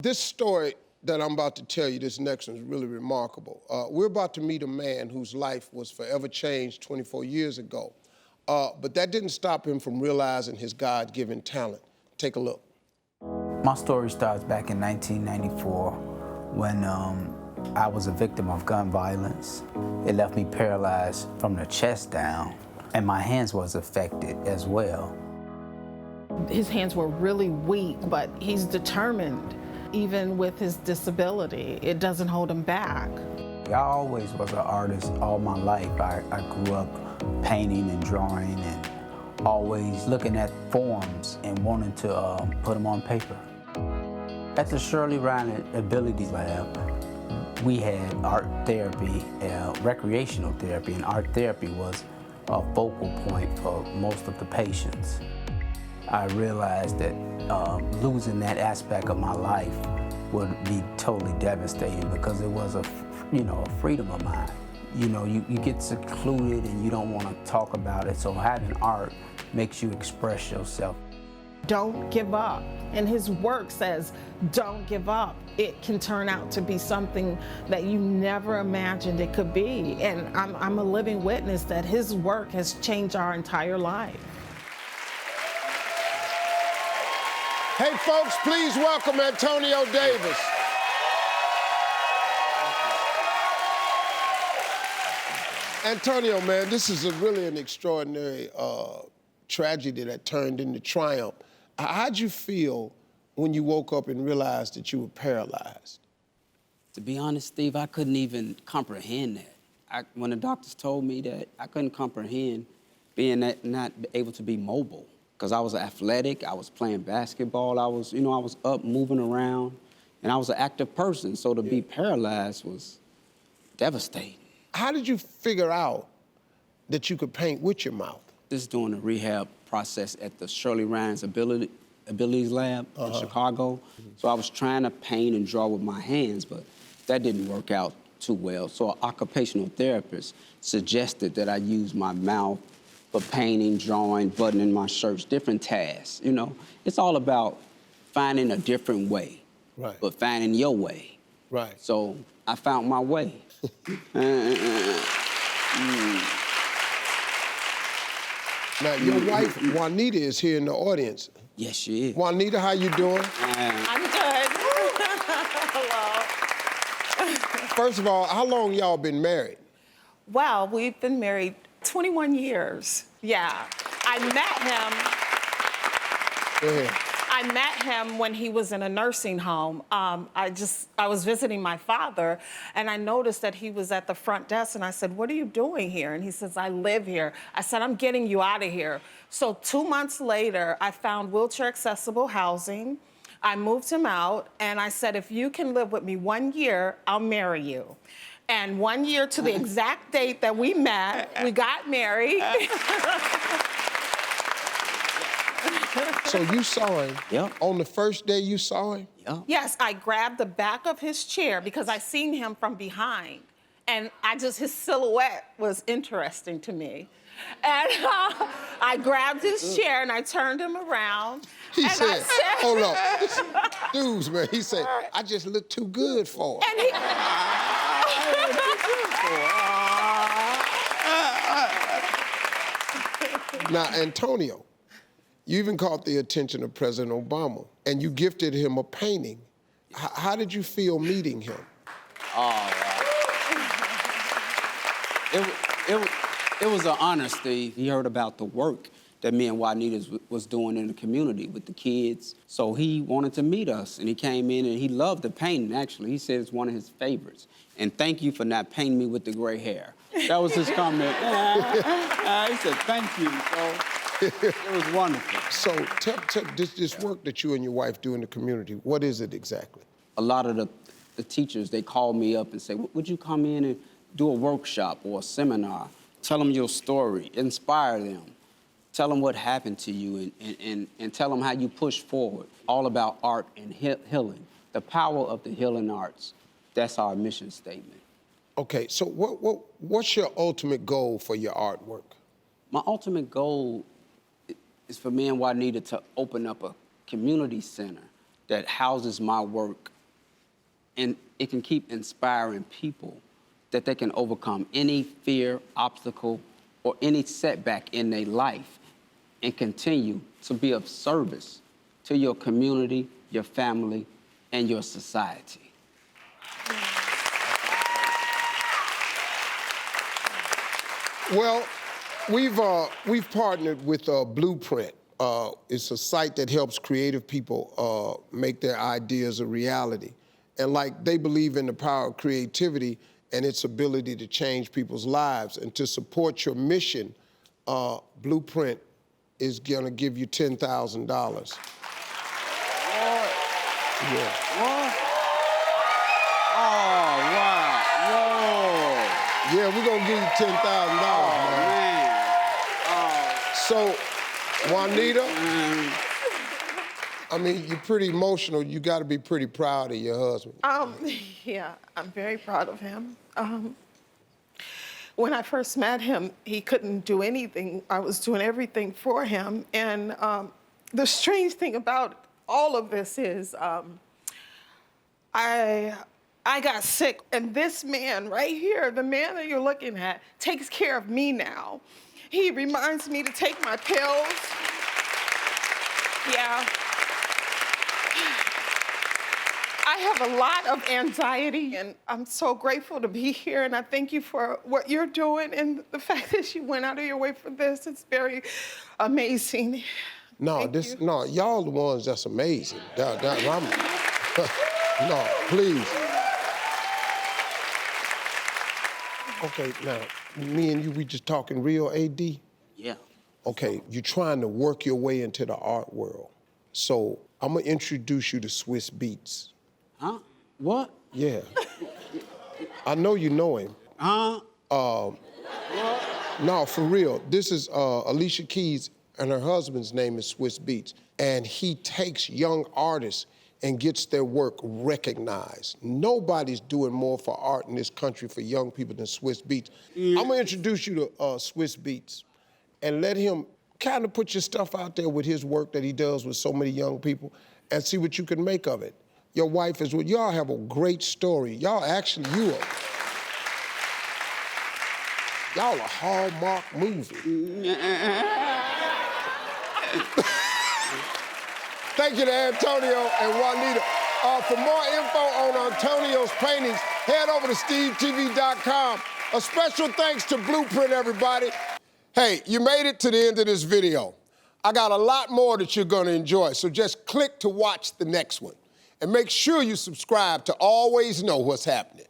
This story that I'm about to tell you, this next one, is really remarkable. We're about to meet a man whose life was forever changed 24 years ago. But that didn't stop him from realizing his God-given talent. Take a look. My story starts back in 1994 when I was a victim of gun violence. It left me paralyzed from the chest down, and my hands was affected as well. His hands were really weak, but he's determined. Even with his disability, it doesn't hold him back. I always was an artist all my life. I grew up painting and drawing and always looking at forms and wanting to put them on paper. At the Shirley Ryan Abilities Lab, we had art therapy, recreational therapy, and art therapy was a focal point for most of the patients. I realized that losing that aspect of my life would be totally devastating because it was a freedom of mine. You get secluded and you don't want to talk about it, so having art makes you express yourself. Don't give up. And his work says, don't give up. It can turn out to be something that you never imagined it could be. And I'm a living witness that his work has changed our entire life. Hey, folks, please welcome Antonio Davis. Antonio, man, this is really an extraordinary tragedy that turned into triumph. How'd you feel when you woke up and realized that you were paralyzed? To be honest, Steve, I couldn't even comprehend that. When the doctors told me that, I couldn't comprehend being not able to be mobile. Because I was athletic, I was playing basketball, I was up moving around, and I was an active person, so to be paralyzed was devastating. How did you figure out that you could paint with your mouth? Just doing a rehab process at the Shirley Ryan's Abilities Lab in Chicago. So I was trying to paint and draw with my hands, but that didn't work out too well. So an occupational therapist suggested that I use my mouth for painting, drawing, buttoning my shirts, different tasks, It's all about finding a different way, right? But finding your way. Right. So I found my way. Now, your wife, Juanita, is here in the audience. Yes, she is. Juanita, how you doing? I'm good. Hello. First of all, how long y'all been married? Well, we've been married 21 years. Yeah. I met him when he was in a nursing home. I was visiting my father, and I noticed that he was at the front desk, and I said, "What are you doing here?" And he says, "I live here." I said, "I'm getting you out of here." So 2 months later, I found wheelchair-accessible housing. I moved him out, and I said, "If you can live with me 1 year, I'll marry you." And 1 year to the exact date that we met, we got married. So you saw him? Yep. On the first day you saw him? Yep. Yes, I grabbed the back of his chair because I seen him from behind. And his silhouette was interesting to me. And I grabbed his chair and I turned him around. He and said, hold on. Dudes, man, he said, "I just look too good for him." And he, Now, Antonio, you even caught the attention of President Obama, and you gifted him a painting. How did you feel meeting him? It was an honor, Steve. He heard about the work that me and Juanita was doing in the community with the kids. So he wanted to meet us, and he came in, and he loved the painting, actually. He said it's one of his favorites. And thank you for not painting me with the gray hair. That was his comment. He said, thank you. So it was wonderful. So tell this work that you and your wife do in the community, what is it exactly? A lot of the teachers, they call me up and say, would you come in and do a workshop or a seminar? Tell them your story, inspire them. Tell them what happened to you and tell them how you push forward. All about art and healing, the power of the healing arts. That's our mission statement. Okay, so what's your ultimate goal for your artwork? My ultimate goal is for me and Juanita to open up a community center that houses my work, and it can keep inspiring people that they can overcome any fear, obstacle, or any setback in their life and continue to be of service to your community, your family, and your society. Well, we've partnered with Blueprint. It's a site that helps creative people make their ideas a reality. And like they believe in the power of creativity and its ability to change people's lives. And to support your mission, Blueprint is gonna give you $10,000. Yeah. What? Oh, wow. Whoa. Yeah, we're gonna give you $10,000, man. Oh. So, Juanita, I mean, you're pretty emotional. You gotta be pretty proud of your husband. Yeah, I'm very proud of him. When I first met him, he couldn't do anything. I was doing everything for him. And the strange thing about all of this is I got sick, and this man right here, the man that you're looking at, takes care of me now. He reminds me to take my pills. Yeah. I have a lot of anxiety, and I'm so grateful to be here, and I thank you for what you're doing, and the fact that you went out of your way for this, it's very amazing. No, y'all the ones that's amazing. No, please. Okay, now, me and you, we just talking real, AD? Yeah. Okay, you're trying to work your way into the art world. So I'm gonna introduce you to Swiss Beats. Huh? What? Yeah. I know you know him. Huh? No, for real. This is Alicia Keys, and her husband's name is Swiss Beats. And he takes young artists and gets their work recognized. Nobody's doing more for art in this country for young people than Swiss Beats. I'm gonna introduce you to Swiss Beats and let him kind of put your stuff out there with his work that he does with so many young people and see what you can make of it. Your wife is with, y'all have a great story. Y'all actually, y'all a Hallmark movie. Thank you to Antonio and Juanita. For more info on Antonio's paintings, head over to SteveTV.com. A special thanks to Blueprint, everybody. Hey, you made it to the end of this video. I got a lot more that you're gonna enjoy, so just click to watch the next one. And make sure you subscribe to always know what's happening.